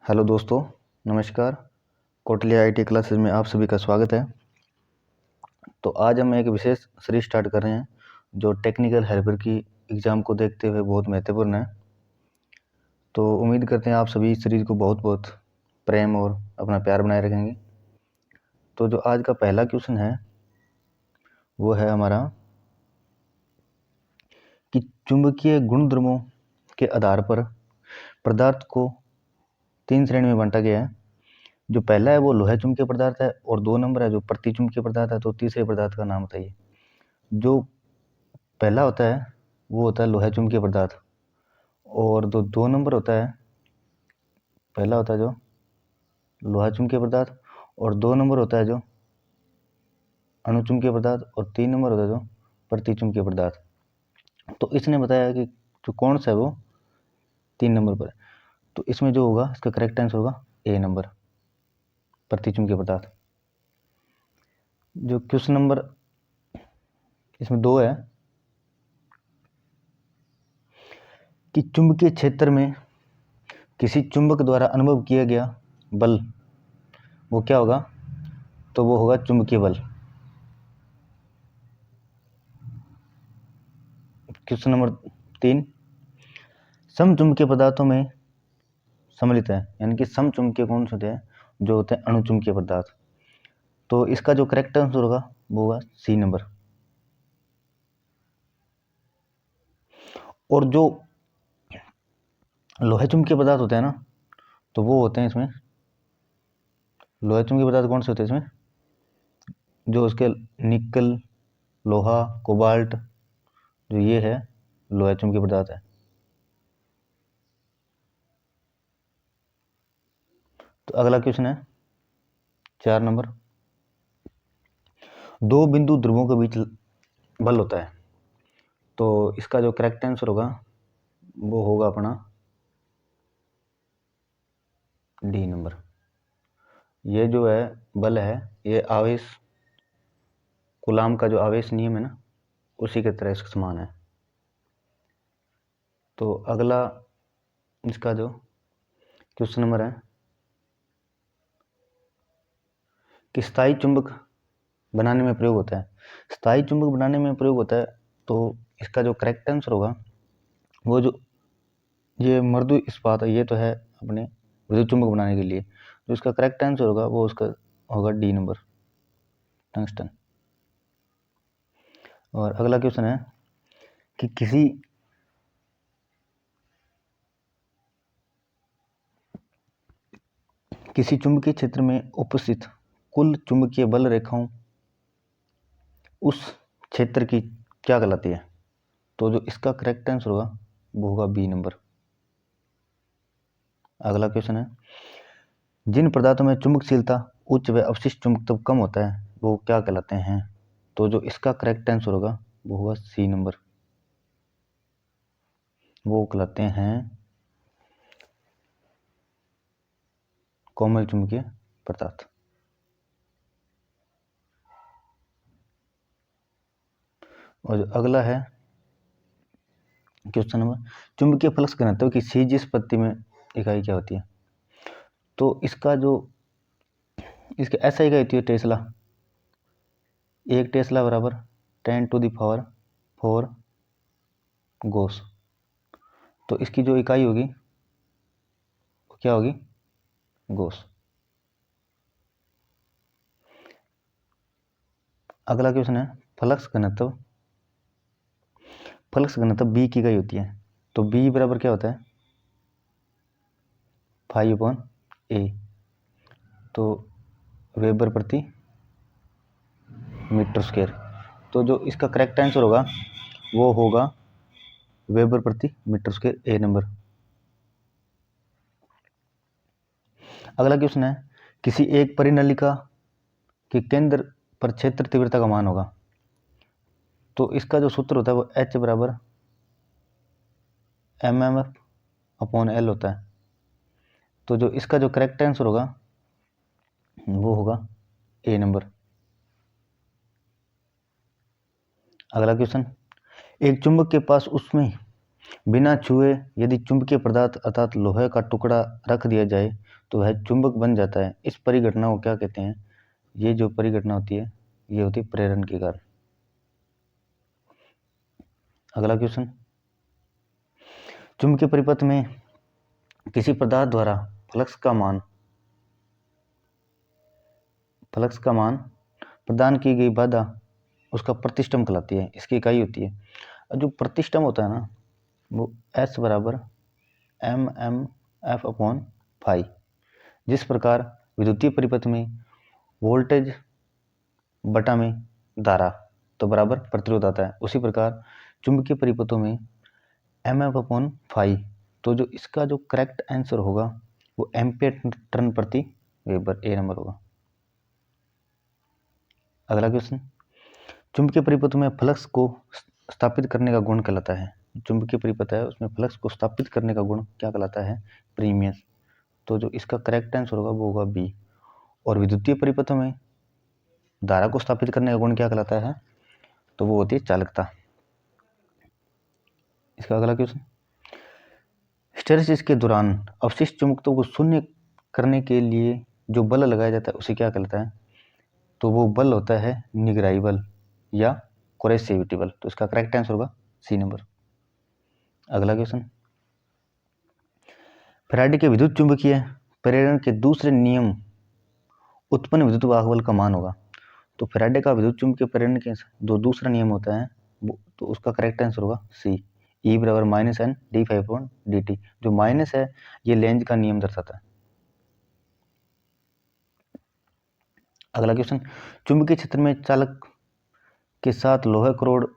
Hello दोस्तों, नमस्कार। Kotli IT classes में आप सभी का स्वागत है। तो आज हम एक विशेष सीरीज स्टार्ट कर रहे हैं जो टेक्निकल हेल्पर की एग्ज़ाम को देखते हुए बहुत महत्वपूर्ण है। तो उम्मीद करते हैं आप सभी इस सीरीज को बहुत बहुत प्रेम और अपना प्यार बनाए रखेंगे। तो जो आज का पहला क्वेश्चन है वो है हमारा कि चुंबकीय गुणधर्मों के आधार पर पदार्थ को 3 श्रेणी में बांटा गया है। जो पहला है वो लोहा चुंबकीय पदार्थ है और 2 नंबर है जो प्रति चुंबकीय पदार्थ है। तो तीसरे पदार्थ का नाम बताइए। जो पहला होता है वो होता है लोहा चुंबकीय पदार्थ, और जो 2 नंबर होता है, पहला होता है जो लोहा चुंबकीय पदार्थ और 2 नंबर होता है जो अणुचुंबकीय पदार्थ और 3 नंबर होता है जो प्रति चुंबकीय पदार्थ। तो इसने बताया कि जो कौन सा है वो 3 नंबर पर है। तो इसमें जो होगा इसका करेक्ट आंसर होगा ए नंबर, प्रति चुंबकीय पदार्थ। जो क्वेश्चन नंबर इसमें 2 है कि चुंबकीय क्षेत्र में किसी चुंबक द्वारा अनुभव किया गया बल वो क्या होगा? तो वो होगा चुंबकीय बल। क्वेश्चन नंबर 3, समचुंबकीय पदार्थों में सम्मिलित है, यानी कि समचुंबकीय कौन से होते हैं? जो होते हैं अणुचुंबकीय पदार्थ। तो इसका जो करेक्ट आंसर होगा वो होगा सी नंबर। और जो लोहे चुंबकीय पदार्थ होते हैं ना, तो वो होते हैं इसमें, लोहे चुंबकीय पदार्थ कौन से होते हैं इसमें? जो उसके निकल, लोहा, कोबाल्ट, जो ये है लोहे चुंबकीय पदार्थ है। तो अगला क्वेश्चन है 4 नंबर, 2 बिंदु ध्रुवों के बीच बल होता है। तो इसका जो करेक्ट आंसर होगा वो होगा अपना डी नंबर। ये जो है बल है, ये आवेश, कूलाम का जो आवेश नियम है ना, उसी के तरह इसका समान है। तो अगला इसका जो क्वेश्चन नंबर है कि स्थायी चुंबक बनाने में प्रयोग होता है। स्थायी चुंबक बनाने में प्रयोग होता है, तो इसका जो करेक्ट आंसर होगा वो जो ये मृदु इस्पात है, ये तो है अपने विद्युत चुंबक बनाने के लिए। जो इसका करेक्ट आंसर होगा वो उसका होगा डी नंबर, टंगस्टन। और अगला क्वेश्चन है कि किसी चुंबकीय क्षेत्र में उपस्थित कुल चुंबकीय बल रेखाओं उस क्षेत्र की क्या कहलाती है? तो जो इसका करेक्ट आंसर होगा वो होगा बी नंबर। अगला क्वेश्चन है, जिन पदार्थों में चुंबकशीलता उच्च व अवशिष्ट चुंबकत्व कम होता है वो क्या कहलाते हैं? तो जो इसका करेक्ट आंसर होगा वो होगा सी नंबर, वो कहलाते हैं कोमल चुंबकीय पदार्थ। और जो अगला है क्वेश्चन नंबर, चुंबकीय फ्लक्स घनत्व की सीजीस पद्धति में इकाई क्या होती है? तो इसका जो इसकी ऐसा इकाई होती है टेस्ला। 1 टेस्ला बराबर 10⁴ गोस। तो इसकी जो इकाई होगी वो क्या होगी? गोस। अगला क्वेश्चन है फ्लक्स घनत्व। फ्लक्स घनत्व बी की इकाई होती है। तो बी बराबर क्या होता है? 5/A। तो वेबर प्रति मीटर स्क्वायर। तो जो इसका करेक्ट आंसर होगा वो होगा वेबर प्रति मीटर स्क्वायर, ए नंबर। अगला क्वेश्चन है, किसी एक परिनलिका के केंद्र पर क्षेत्र तीव्रता का मान होगा। तो इसका जो सूत्र होता है वो H बराबर mmf/L होता है। तो जो इसका जो करेक्ट आंसर होगा वो होगा ए नंबर। अगला क्वेश्चन, एक चुंबक के पास उसमें बिना छुए यदि चुंबकीय पदार्थ अर्थात लोहे का टुकड़ा रख दिया जाए तो वह चुंबक बन जाता है। इस परिघटना को क्या कहते हैं? ये जो परिघटना होती है ये होती है प्रेरण के कारण। अगला क्वेश्चन, चुंबकीय परिपथ में किसी पदार्थ द्वारा फ्लक्स का मान प्रदान की गई बाधा उसका प्रतिष्ठम कहलाती है। इसकी इकाई होती है, जो प्रतिष्ठम होता है ना वो S बराबर MM/F/φ। जिस प्रकार विद्युतीय परिपथ में वोल्टेज बटा में धारा तो बराबर प्रतिरोध आता है, उसी प्रकार चुंबकीय परिपथों में MM/φ। तो जो इसका जो करेक्ट आंसर होगा वो एम्पियर टर्न प्रति वेबर, ए नंबर होगा। अगला क्वेश्चन, चुंबकीय परिपथ में फ्लक्स को स्थापित करने का गुण कहलाता है। चुंबकीय परिपथ है उसमें फ्लक्स को स्थापित करने का गुण क्या कहलाता है? प्रीमियस। तो जो इसका करेक्ट आंसर होगा वो होगा बी। और विद्युतीय परिपथों में धारा को स्थापित करने का गुण क्या कहलाता है? तो वो होती है चालकता। इसका अगला क्वेश्चन, हिस्टैरिसीस के दौरान अवशिष्ट चुंबकत्व को शून्य करने के लिए जो बल लगाया जाता है उसे क्या कहलाता है? तो वो बल होता है निगराई बल या कोरेसिविटी बल। तो इसका करेक्ट आंसर होगा सी नंबर। अगला क्वेश्चन, फैराडे के विद्युत चुंबकीय प्रेरण के दूसरे नियम उत्पन्न विद्युत वाहक बल का मान होगा। तो फैराडे का विद्युत चुंबकीय प्रेरण के जो दूसरा नियम होता है तो उसका करेक्ट आंसर होगा सी, E बराबर -N d∅/dt। जो माइनस है ये लेंज का नियम दर्शाता है। अगला क्वेश्चन, चुंबकीय क्षेत्र में चालक के साथ लोहे क्रोड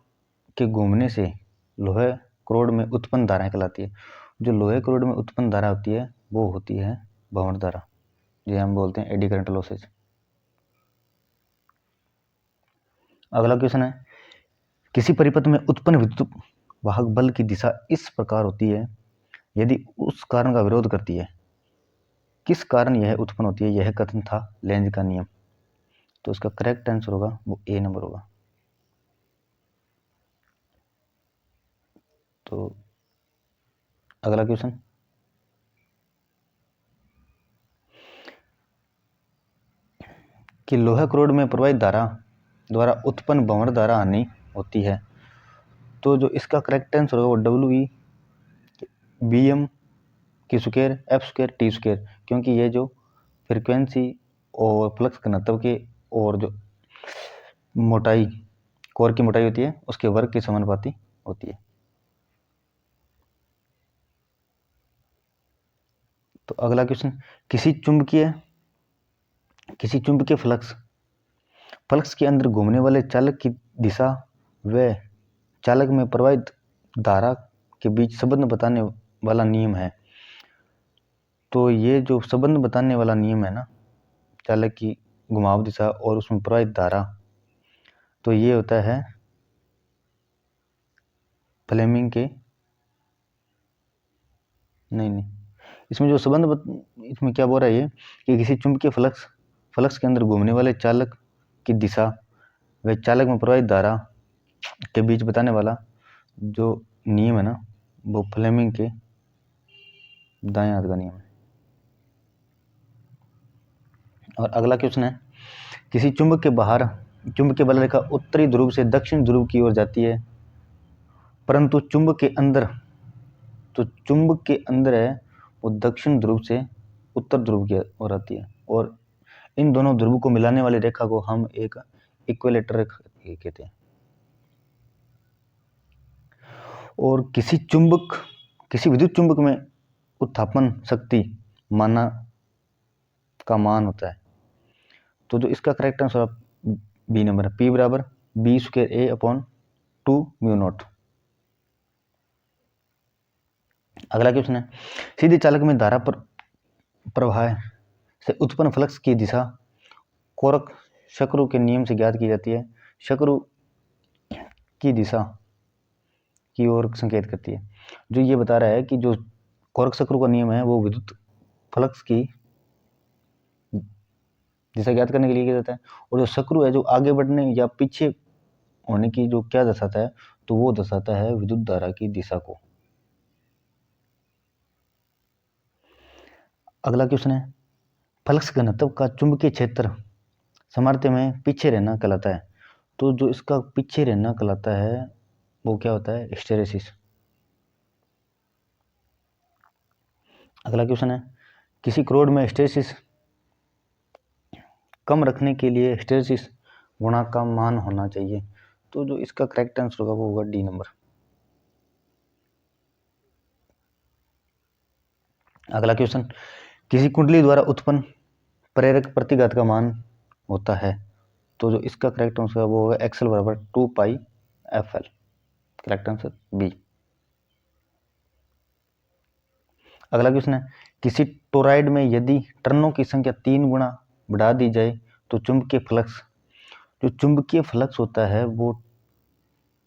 के घूमने से लोहे क्रोड में उत्पन्न धाराएं कहलाती है। जो लोहे क्रोड में उत्पन्न धारा होती है वो होती है भंवर धारा, जो हम बोलते हैं एडी करंट लॉसेज। अगला क्वेश्चन है, किसी परिपथ में उत्पन्न विद्युत वाहक बल की दिशा इस प्रकार होती है यदि उस कारण का विरोध करती है। किस कारण यह उत्पन्न होती है? यह कथन था लेंज का नियम। तो इसका करेक्ट आंसर होगा वो ए नंबर होगा। तो अगला क्वेश्चन, कि लोहे क्रोड में प्रवाहित धारा द्वारा उत्पन्न भंवर धारा हानि होती है। तो जो इसका करेक्ट आंसर होगा वो WE BM की square F square T square, क्योंकि ये जो फ्रीक्वेंसी और फ्लक्स घनत्व के और जो मोटाई कोर की मोटाई होती है उसके वर्ग के समानुपाती होती है। तो अगला क्वेश्चन, किसी चुंबकीय फ्लक्स के अंदर घूमने वाले चालक की दिशा व चालक में प्रवाहित धारा के बीच संबंध बताने वाला नियम है। तो ये जो संबंध बताने वाला नियम है ना, चालक की घुमाव दिशा और उसमें प्रवाहित धारा, तो ये होता है फ्लेमिंग के नहीं इसमें जो इसमें क्या बोल रहा है ये कि किसी चुंबकीय फ्लक्स के अंदर घूमने वाले चालक की दिशा व चालक में प्रवाहित धारा के बीच बताने वाला जो नियम है ना वो फ्लेमिंग के दाएं हाथ का नियम है। और अगला क्वेश्चन है, किसी चुंबकीय बल रेखा उत्तरी ध्रुव से दक्षिण ध्रुव की ओर जाती है, परंतु चुंबक के अंदर है वो दक्षिण ध्रुव से उत्तर ध्रुव की ओर आती है। और इन दोनों ध्रुव को मिलाने वाली रेखा को हम एक इक्विलेटरल रेखा कहते हैं। और किसी विद्युत चुंबक में उत्थापन शक्ति का मान होता है। तो जो इसका करेक्ट आंसर बी नंबर है, P बराबर B स्क्वायर A/2 μ0। अगला क्वेश्चन है, सीधे चालक में धारा प्रवाह से उत्पन्न फ्लक्स की दिशा कोरक शक्रु के नियम से ज्ञात की जाती है। शक्रु की दिशा की ओर संकेत करती है। जो ये बता रहा है कि जो कोरक शक्रु का नियम है वो विद्युत फ्लक्स की दिशा ज्ञात करने के लिए किया जाता है। और जो शक्रु है जो आगे बढ़ने या पीछे होने की जो क्या दर्शाता है, तो वो दर्शाता है विद्युत धारा की दिशा को। अगला क्वेश्चन है, फ्लक्स घनत्व का चुंबकीय क्षेत्र सामर्थ्य में पीछे रहना कहलाता है। तो जो इसका पीछे रहना कहलाता है वो क्या होता है, हिस्टेरेसिस। अगला क्वेश्चन है, किसी क्रोड में हिस्टेरेसिस कम रखने के लिए हिस्टेरेसिस गुणांक का मान होना चाहिए। तो जो इसका करेक्ट आंसर होगा वो होगा डी नंबर। अगला क्वेश्चन, किसी कुंडली द्वारा उत्पन्न प्रेरक प्रतिघात का मान होता है। तो जो इसका करेक्ट आंसर है वो होगा एक्सएल बराबर 2πfl। Correct answer B. अगला क्वेश्चन है, किसी टोरॉइड में यदि टर्नों की संख्या 3 गुना बढ़ा दी जाए तो चुंबकीय फ्लक्स, जो चुंबकीय फ्लक्स होता है वो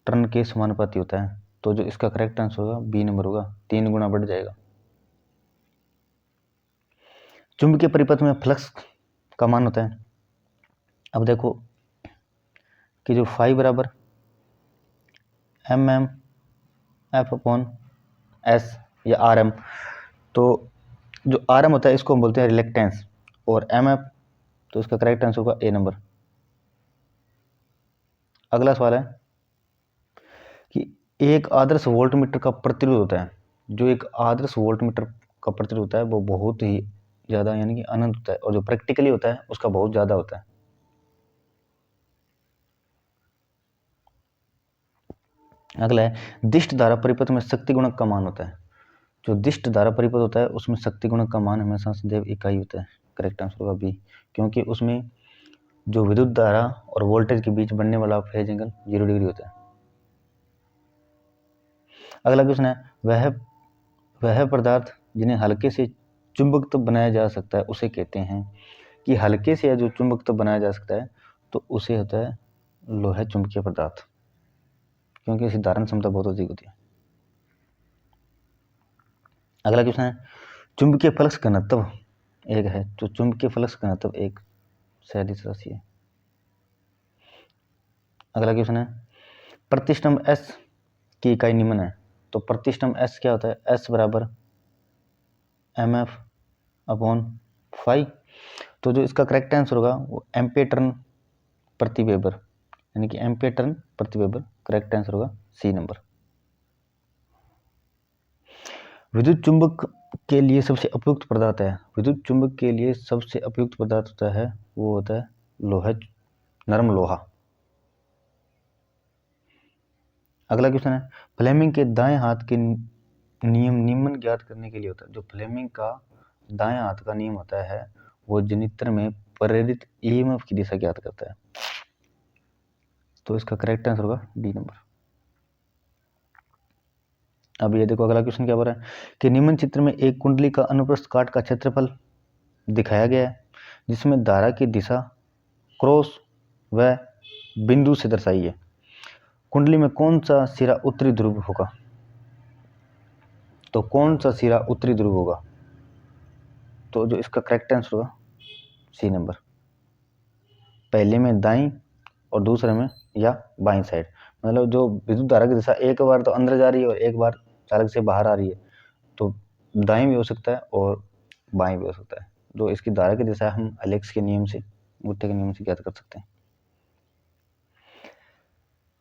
टर्न के समानुपाती होता है। तो जो इसका करेक्ट आंसर होगा बी नंबर होगा, 3 गुना बढ़ जाएगा। चुंबकीय परिपथ में फ्लक्स का मान होता है, अब देखो कि जो फाई बराबर M M F upon S या आर एम, तो जो आर एम होता है इसको हम बोलते हैं रिलेक्टेंस, और एम एफ, तो इसका करेक्ट आंसर होगा ए नंबर। अगला सवाल है कि एक आदर्श वोल्टमीटर का प्रतिरोध होता है, जो एक आदर्श वोल्टमीटर का प्रतिरोध होता है वो बहुत ही ज़्यादा यानी कि अनंत होता है, और जो प्रैक्टिकली होता है उसका बहुत ज़्यादा होता है। अगला है, दिष्ट धारा परिपथ में शक्ति गुणक का मान होता है। जो दिष्ट धारा परिपथ होता है उसमें शक्ति गुणक का मान हमेशा सदैव इकाई होता है। करेक्ट आंसर होगा बी, क्योंकि उसमें जो विद्युत धारा और वोल्टेज के बीच बनने वाला फेज एंगल 0 डिग्री होता है। अगला क्वेश्चन है, वह पदार्थ जिन्हें हल्के से चुंबकत्व बनाया जा सकता है उसे कहते हैं, कि हल्के से जो चुंबकत्व बनाया जा सकता है तो उसे होता है लोहे चुंबकीय पदार्थ, क्योंकि इसकी धारण क्षमता बहुत अधिक होती है। अगला क्वेश्चन है, चुंबकीय फ्लक्स घनत्व एक है, तो चुंबकीय फ्लक्स घनत्व एक सदिश राशि है। अगला क्वेश्चन है, प्रतिष्ठम्भ एस की इकाई निम्न है। तो प्रतिष्ठम्भ एस क्या होता है, एस बराबर एम एफ अपॉन फाई। तो जो इसका करेक्ट आंसर होगा वो एम्पियर टर्न प्रति वेबर, यानी कि एम्पियर टर्न प्रति वेबर। करेक्ट आंसर होगा सी नंबर। विद्युत चुंबक के लिए सबसे उपयुक्त पदार्थ है, विद्युत चुंबक के लिए सबसे उपयुक्त पदार्थ होता है वो होता है लोहा, नरम लोहा। अगला क्वेश्चन है, फ्लेमिंग के दाएं हाथ के नियम निम्न ज्ञात करने के लिए होता है। जो फ्लेमिंग का दाएं हाथ का नियम होता है वो जनित्र में प्रेरित ईएमएफ की दिशा ज्ञात करता है। तो इसका करेक्ट आंसर होगा डी नंबर। अब ये देखो अगला क्वेश्चन क्या बोल रहा है कि निम्न चित्र में एक कुंडली का अनुप्रस्थ काट का क्षेत्रफल दिखाया गया है, जिसमें धारा की दिशा क्रॉस व बिंदु से दर्शाई है। कुंडली में कौन सा सिरा उत्तरी ध्रुव होगा। तो कौन सा सिरा उत्तरी ध्रुव होगा, तो जो इसका करेक्ट आंसर होगा सी नंबर। पहले में दाईं और दूसरे में या बाईं साइड, मतलब जो विद्युत धारा की दिशा एक बार तो अंदर जा रही है और एक बार चालक से बाहर आ रही है, तो दाईं भी हो सकता है और बाईं भी हो सकता है। जो इसकी धारा की दिशा हम अलेक्स के नियम से, गुट्टे के नियम से ज्ञात कर सकते हैं।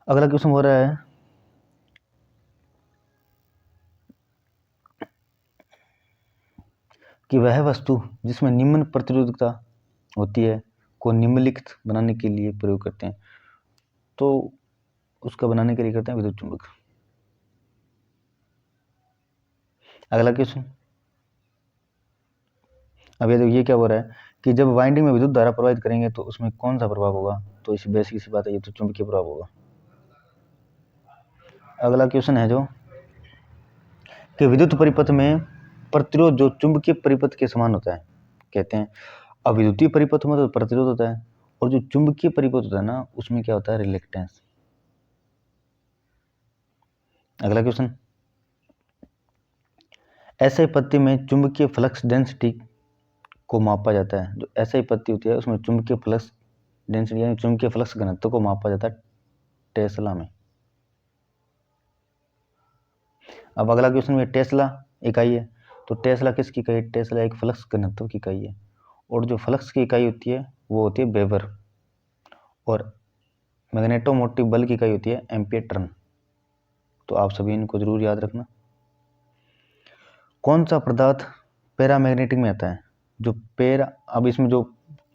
अगला क्वेश्चन हो रहा है कि वह वस्तु जिसमें निम्न प्रतिरोधकता होती है को निम्नलिखित बनाने के लिए प्रयोग करते हैं। तो उसका बनाने के लिए करते हैं विद्युत चुंबक। अगला क्वेश्चन, अब ये क्या हो रहा है कि जब वाइंडिंग में विद्युत धारा प्रवाहित करेंगे तो उसमें कौन सा प्रभाव होगा। तो इस बेसिक सी बात है, ये तो चुंबकीय प्रभाव होगा। अगला क्वेश्चन है जो कि विद्युत परिपथ में प्रतिरोध जो चुंबकीय परिपथ के समान होता है कहते हैं। अब विद्युतीय परिपथ में तो प्रतिरोध होता है, और जो चुंबकीय परिपथ होता है ना उसमें क्या होता है, रिलेक्टेंस। अगला क्वेश्चन, ऐसे पत्ती में चुंबकीय फ्लक्स डेंसिटी को मापा जाता है। जो ऐसे पत्ती होती है उसमें चुंबकीय फ्लक्स डेंसिटी यानी चुंबकीय फ्लक्स घनत्व को मापा जाता है टेस्ला में। अब अगला क्वेश्चन में टेस्ला इकाई है, तो टेस्ला किसकी इकाई? टेस्ला एक फ्लक्स घनत्व की इकाई है, और जो फ्लक्स की इकाई होती है वो होती है वेबर, और मैग्नेटोमोटिव बल की इकाई होती है एम्पियर टर्न। तो आप सभी इनको जरूर याद रखना। कौन सा पदार्थ पैरामैग्नेटिक में आता है? जो अब इसमें जो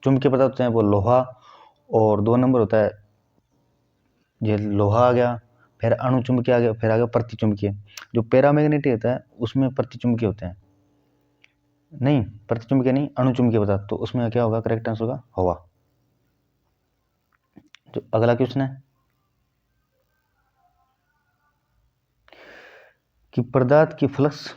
चुंबकीय पदार्थ होते हैं वो लोहा, और 2 नंबर होता है, ये लोहा आ गया, फिर अणुचुंबकीय आ गया, फिर आ गया प्रतिचुंबकीय। जो पैरामैग्नेटिक होता है उसमें प्रतिचुंबकीय होते हैं, नहीं प्रतिचुंबकीय नहीं, अणुचुंबकीय पदार्थ। तो उसमें क्या होगा? करेक्ट आंसर होगा हवा। जो अगला क्वेश्चन है कि पदार्थ की फ्लक्स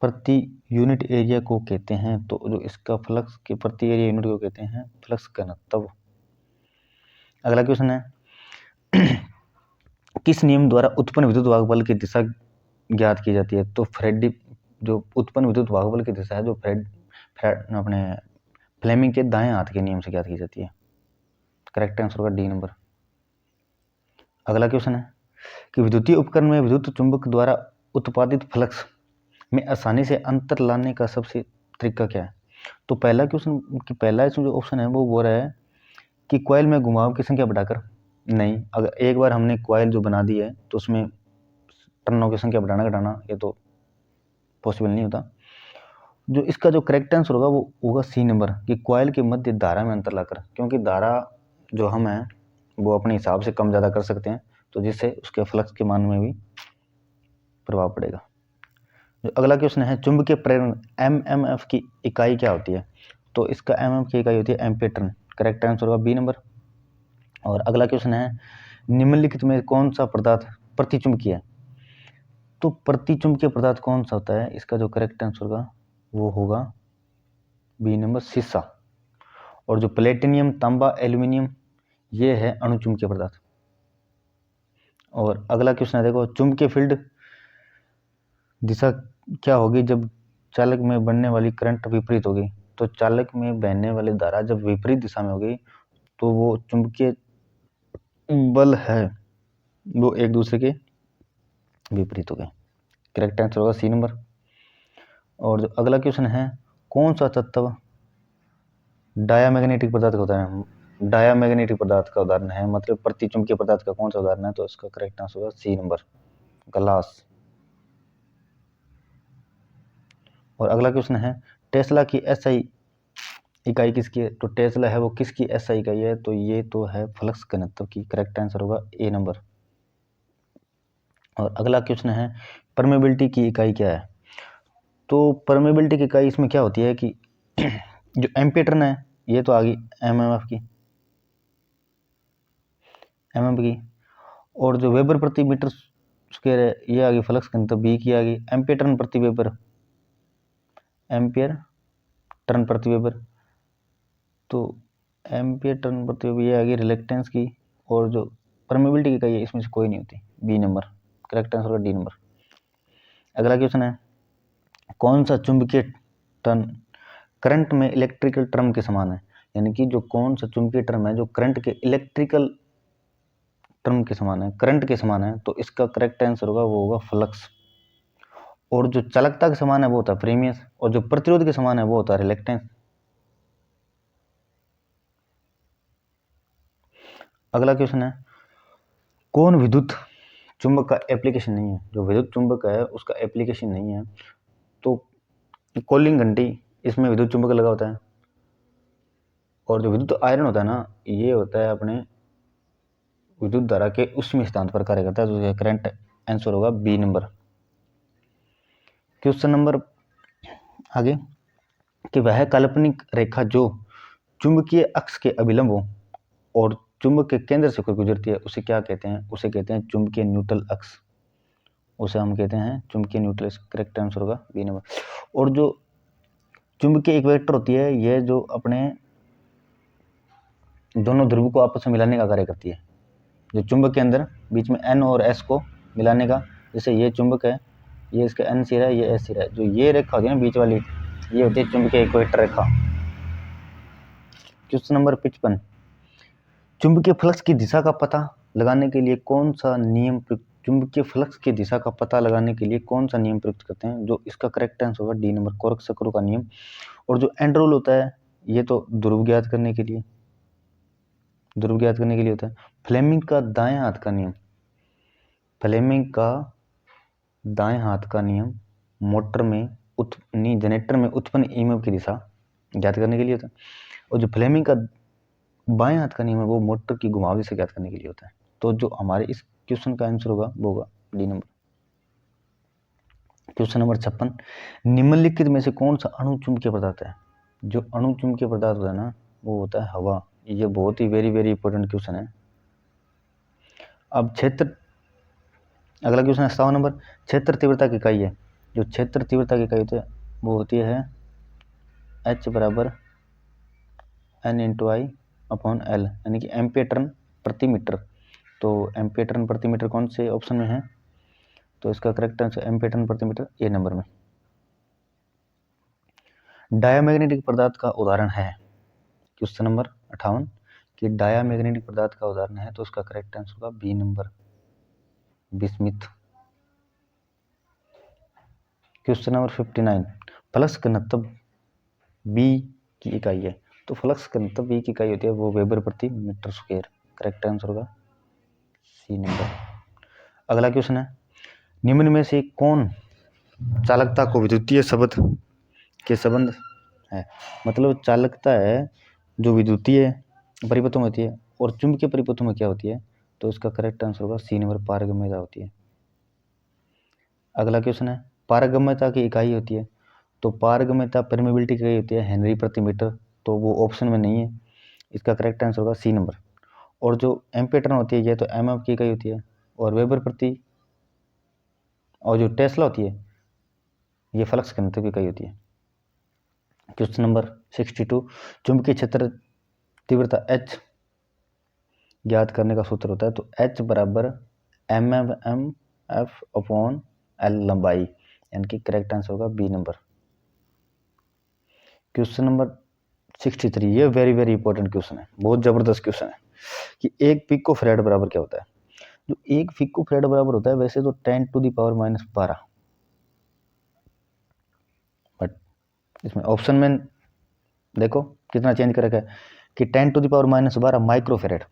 प्रति यूनिट एरिया को कहते हैं। तो जो इसका फ्लक्स के प्रति एरिया यूनिट को कहते हैं फ्लक्स घनत्व। अगला क्वेश्चन है किस नियम द्वारा उत्पन्न विद्युत वाहक बल की दिशा ज्ञात की जाती है? तो फ्रेडी जो उत्पन्न विद्युत वाहक बल की दिशा है जो अपने फ्लेमिंग के दाएं हाथ के नियम से ज्ञात की जाती है। करेक्ट आंसर होगा डी नंबर। अगला क्वेश्चन है कि विद्युतीय उपकरण में विद्युत चुंबक द्वारा उत्पादित फ्लक्स में आसानी से अंतर लाने का सबसे तरीका क्या है? तो पहला क्वेश्चन कि पहला इसमें जो ऑप्शन है वो बोल रहा है कि कॉइल में घुमाव की संख्या बढ़ाकर। नहीं, अगर एक बार हमने कॉइल जो बना दी है तो उसमें टर्नों की संख्या बढ़ाना घटाना ये तो पॉसिबल नहीं होता। जो इसका जो करेक्ट आंसर होगा वो होगा सी नंबर, कि कॉइल के मध्य धारा में अंतर लाकर, क्योंकि धारा जो हम है वो अपने हिसाब से कम ज़्यादा कर सकते हैं, तो जिससे उसके फ्लक्स के मान में भी प्रभाव पड़ेगा। जो अगला क्वेश्चन है चुंबकीय प्रेरण एमएमएफ की इकाई क्या होती है? तो इसका एमएमएफ की इकाई होती है एम्पीयर टर्न। करेक्ट आंसर होगा बी नंबर। और अगला क्वेश्चन है निम्नलिखित में कौन सा पदार्थ प्रतिचुंबकीय है? तो प्रतिचुंबकीय पदार्थ कौन सा होता है? इसका जो करेक्ट आंसर होगा वो होगा बी नंबर शीशा। और जो प्लेटिनियम, तांबा, एल्यूमिनियम ये है अणुचुंबकीय पदार्थ। और अगला क्वेश्चन है देखो चुंबकीय फील्ड दिशा क्या होगी जब चालक में बनने वाली करंट विपरीत होगी? तो चालक में बहने वाली धारा जब विपरीत दिशा में होगी तो वो चुंबकीय बल है वो एक दूसरे के विपरीत हो गए। करेक्ट आंसर होगा सी नंबर। और जो अगला क्वेश्चन है कौन सा तत्व डायामैग्नेटिक पदार्थ का उदाहरण है? डायामैग्नेटिक पदार्थ का उदाहरण है, मतलब प्रतिचुंबकीय पदार्थ का कौन सा उदाहरण है? तो इसका करेक्ट आंसर होगा सी नंबर, ग्लास। और अगला क्वेश्चन है टेस्ला की एसआई इकाई किसकी है? तो टेस्ला है वो किसकी एसआई इकाई है? तो ये तो है फ्लक्स घनत्व की। करेक्ट आंसर होगा ए नंबर। और अगला क्वेश्चन है परमेबिलिटी की इकाई क्या है? तो परमेबिलिटी की इकाई इसमें क्या होती है कि जो एम्पीयर टर्न है ये तो आ गई एमएमएफ की, एमएम की, और जो वेबर प्रति मीटर स्क्वायर है ये आ गई फ्लक्स घनत्व बी की आ गई। एम्पीयर टर्न प्रति वेबर, एम्पीयर टर्न प्रति वेबर, तो एम्पीयर टर्न प्रति वेबर ये आ गई रिलेक्टेंस की। और जो परमेबिलिटी की इकाई है इसमें से कोई नहीं होती, बी नंबर। करेक्ट आंसर होगा डी नंबर। अगला क्वेश्चन है कौन सा चुंबकीय टर्न करंट में इलेक्ट्रिकल टर्म के समान है? यानी कि जो कौन सा चुंबकीय टर्म है जो करंट के इलेक्ट्रिकल टर्म के समान है, करंट के समान है? तो इसका करेक्ट आंसर होगा वो होगा फ्लक्स। और जो चालकता के समान है वो होता है प्रीमियस, और जो प्रतिरोध के समान है वो होता है रिलेक्टेंस। अगला क्वेश्चन है कौन विद्युत चुंबक का एप्लीकेशन नहीं है? जो विद्युत चुंबक है उसका एप्लीकेशन नहीं है। तो कॉलिंग घंटी इसमें विद्युत चुंबक लगा होता है, और जो विद्युत आयरन होता है ना ये होता है अपने विद्युत धारा के उष्मीय सिद्धांत पर कार्य करता है। तो करंट आंसर होगा बी नंबर। क्वेश्चन नंबर आगे कि वह काल्पनिक रेखा जो चुंबकीय अक्ष के अभिलंब हो और चुंबक के केंद्र से गुजरती है उसे क्या कहते हैं? उसे कहते हैं चुंबकीय न्यूट्रल अक्ष। उसे हम कहते हैं चुंबकीय न्यूट्रल अक्ष। करेक्ट आंसर होगा बी नंबर। और जो चुंबकीय इक्वेटर होती है यह जो अपने दोनों ध्रुव को आपस में मिलाने का कार्य करती है। जो चुंबक के अंदर बीच में एन और एस को मिलाने का, जैसे ये चुंबक है, ये इसका एन सिरा है, ये एस सिरा है, जो ये रेखा होती है ना बीच वाली ये होती है चुंबकीय इक्वेटर रेखा। क्वेश्चन नंबर 55 चुंबकीय फ्लक्स की दिशा का पता लगाने के लिए कौन सा नियम चुंबकीय फ्लक्स की दिशा का पता लगाने के लिए कौन सा नियम प्रयुक्त करते हैं? जो इसका करेक्ट आंसर होगा डी नंबर, कोरक-स्क्रू का नियम। और जो एंड रूल होता है ये तो ध्रुव ज्ञात करने के लिए होता है। फ्लेमिंग का दाएं हाथ का नियम, मोटर में जनरेटर में उत्पन्न ईएमएफ की दिशा ज्ञात करने के लिए होता है। और जो फ्लेमिंग का बाएं हाथ का नियम है वो मोटर की घुमाव दिशा ज्ञात करने के लिए होता है। तो जो हमारे इस क्वेश्चन का आंसर होगा वो होगा डी नंबर। क्वेश्चन नंबर 56, निम्नलिखित में से कौन सा अणु चुंबकीय पदार्थ है? जो अणु चुंबकीय पदार्थ होता है ना वो होता है हवा। ये बहुत ही वेरी वेरी इंपॉर्टेंट क्वेश्चन है। अब अगला क्वेश्चन है 57 नंबर, क्षेत्र तीव्रता की इकाई है। जो क्षेत्र तीव्रता की इकाई होती है वो होती है H बराबर N/I/L, यानी कि एम्पियर टर्न प्रति मीटर। तो एम्पियर टर्न प्रति मीटर कौन से ऑप्शन में है? तो इसका करेक्ट आंसर एम्पियर टर्न प्रति मीटर ए नंबर में। डायामैग्नेटिक पदार्थ का उदाहरण है। क्वेश्चन नंबर 58 कि डायामैग्नेटिक पदार्थ का उदाहरण है, तो उसका करेक्ट आंसर होगा B number, bismuth. Question number 59, flux घनत्व बी की इकाई है। तो फ्लक्स घनत्व बी की इकाई होती है वो वेबर प्रति मीटर स्क्वायर। करेक्ट आंसर होगा सी नंबर। अगला क्वेश्चन है, निम्न में से कौन चालकता को विद्युतीय शब्द के संबंध है? मतलब चालकता है जो विद्युतीय परिपथों में होती है और चुंबकीय परिपथों में क्या होती है? तो इसका करेक्ट आंसर होगा सी नंबर, पारगम्यता होती है। अगला क्वेश्चन है, पारगम्यता की इकाई होती है। तो पारगम्यता परमेबिलिटी की इकाई होती है हेनरी प्रति मीटर, तो वो ऑप्शन में नहीं है। इसका करेक्ट आंसर होगा सी नंबर। और जो एम्पियर टर्न होती है ये तो एमएफ की इकाई होती है, और वेबर प्रति, और जो टेस्ला होती है ये फ्लक्स घनत्व की इकाई होती है। क्वेश्चन नंबर 62, चुंबकीय क्षेत्र तीव्रता H ज्ञात करने का सूत्र होता है। तो H बराबर MM/F/L लंबाई, यानी कि करेक्ट आंसर होगा बी नंबर। क्वेश्चन नंबर 63, ये वेरी वेरी इंपॉर्टेंट क्वेश्चन है, बहुत जबरदस्त क्वेश्चन है कि एक पिको फैराड बराबर क्या होता है? जो एक पिको फैराड बराबर होता है वैसे तो 10⁻⁻12, बट इसमें ऑप्शन में देखो कितना चेंज कर रखा है कि 10⁻⁻12 माइक्रो फैराड।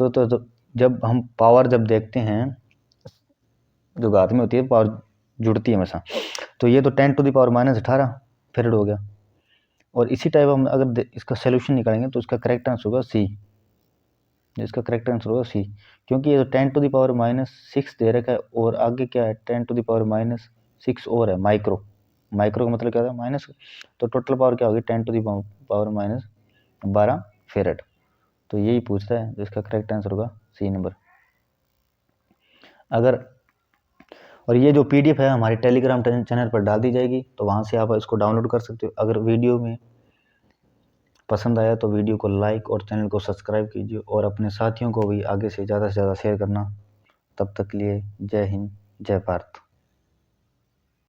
तो जब हम पावर जब देखते हैं जो हाथ में होती है पावर जुड़ती है हमेशा, तो ये तो 10⁻18 फैराड हो गया। और इसी टाइप हम अगर इसका सोल्यूशन निकालेंगे तो इसका करेक्ट आंसर होगा सी। इसका करेक्ट आंसर होगा सी, क्योंकि ये तो 10⁻⁻6 दे रखा है और आगे क्या है 10⁻6 और है माइक्रो का मतलब क्या होता है माइनस। तो टोटल पावर क्या होगी 10⁻12 फैराड। तो यही पूछ रहा है, तो इसका करेक्ट आंसर होगा सी नंबर। और ये जो पीडीएफ है हमारे टेलीग्राम चैनल पर डाल दी जाएगी, तो वहाँ से आप इसको डाउनलोड कर सकते हो। अगर वीडियो में पसंद आया तो वीडियो को लाइक और चैनल को सब्सक्राइब कीजिए, और अपने साथियों को भी आगे से ज़्यादा शेयर करना। तब तक के लिए जय हिंद, जय भारत।